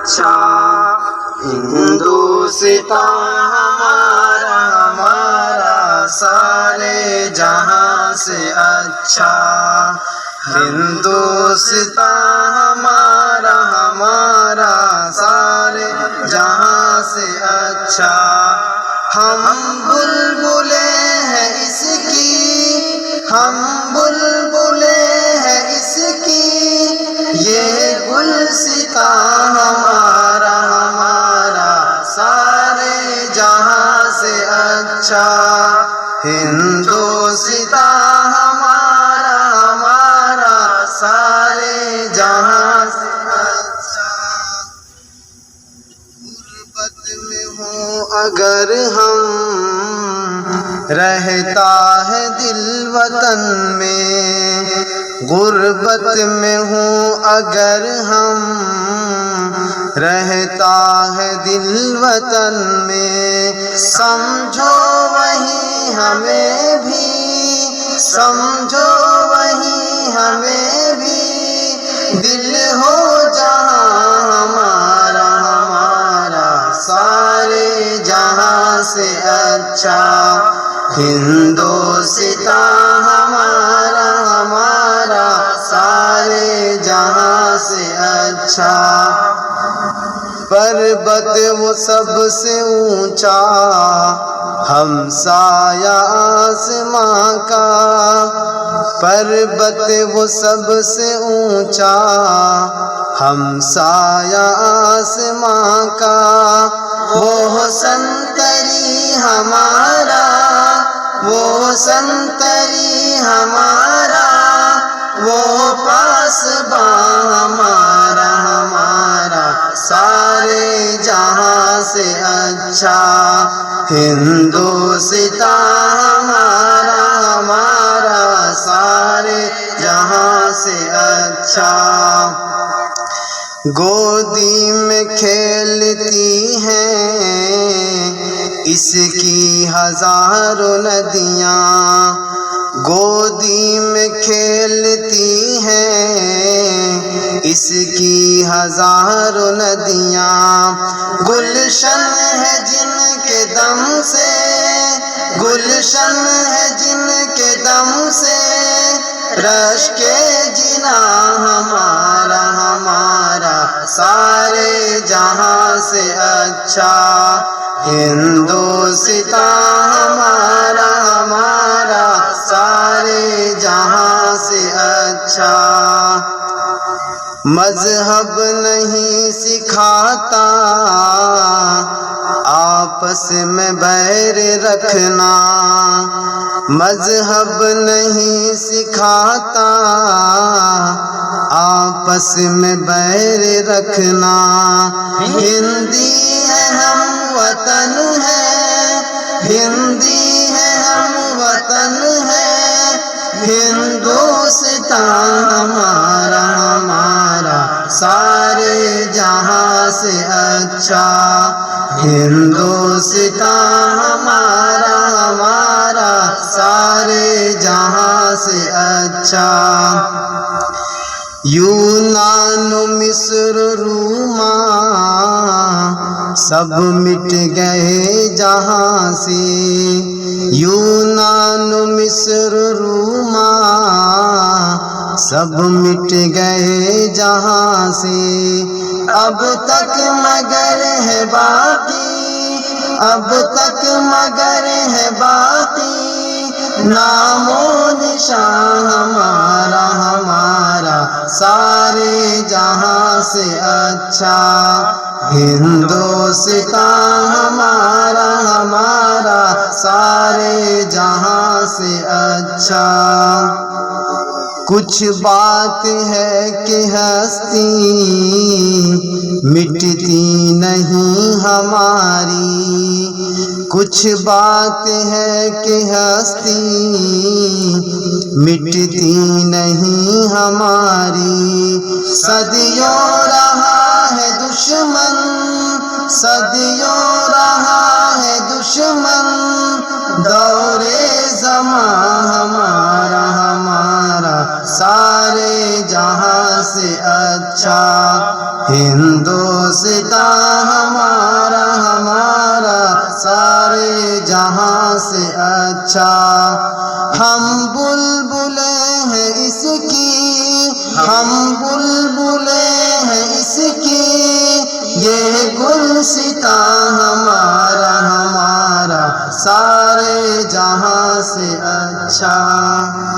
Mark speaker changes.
Speaker 1: اچھا، ہندوستان ہمارا ہمارا سارے جہاں سے اچھا، ہندوستان ہمارا ہمارا سارے جہاں سے اچھا، ہم بلبلیں ہیں اس کی، ہم بلبلیں ہیں اس کی، یہ گلستان ہمارا ہمارا سارے جہاں سے اچھا، ہندوستان ہمارا ہمارا سارے جہاں سے اچھا، غربت میں ہوں اگر ہم رہتا ہے دل وطن میں، غربت میں ہوں اگر ہم رہتا ہے دل وطن میں، سمجھو وہیں ہمیں بھی، سمجھو وہیں ہمیں بھی، دل ہو جہاں ہمارا ہمارا سارے جہاں سے اچھا، ہندوستان ہمارا ہمارا سارے جہاں سے اچھا، پربت وہ سب سے اونچا ہمسایہ آسماں کا، پربت وہ سب سے اونچا ہمسایہ آسماں کا، وہ سنتری ہمارا، وہ سنتری ہمارا، وہ پاسباں ہمارا ہمارا سارے جہاں سے اچھا، ہندوستان ہمارا ہمارا سارے جہاں سے اچھا، گودی میں کھیلتی ہیں اس کی ہزاروں ندیاں، گودی میں کھیلتی ہیں اس کی ہزاروں ندیاں، گلشن ہے جن کے دم سے، گلشن ہے جن کے دم سے، رشک جنا ہمارا ہمارا سارے جہاں سے اچھا، ہندوستان ہمارا ہمارا سارے جہاں سے اچھا، مذہب نہیں سکھاتا آپس میں بیر رکھنا، مذہب نہیں سکھاتا آپس میں بیر رکھنا، ہندی ہے ہم وطن ہے، ہندی ہے ہم وطن ہے، ہندوستان ہمارا ہمارا سارے جہاں سے اچھا، ہندوستان ہمارا ہمارا سارے جہاں سے اچھا، یونان مصر روما سب مٹ گئے جہاں سے، یونان مصر روما سب مٹ گئے جہاں سے، اب تک مگر ہے باقی، اب تک مگر ہے باقی، نام و نشان ہمارا ہمارا سارے جہاں سے اچھا، ہندوستان ہمارا ہمارا سارے جہاں سے اچھا، کچھ بات ہے کہ ہستی مٹتی نہیں ہماری، کچھ بات ہے کہ ہستی مٹتی نہیں ہماری، صدیوں رہا ہے دشمن، صدیوں رہا ہے دشمن، دور زمان ہمارا ہمارا سارے جہاں سے اچھا، ہندوستان گلستہ ہمارا ہمارا سارے جہاں سے اچھا، ہم بلبلیں ہیں اس کی، ہم بلبلیں ہیں اس کی، یہ گلستہ ہمارا ہمارا سارے جہاں سے اچھا۔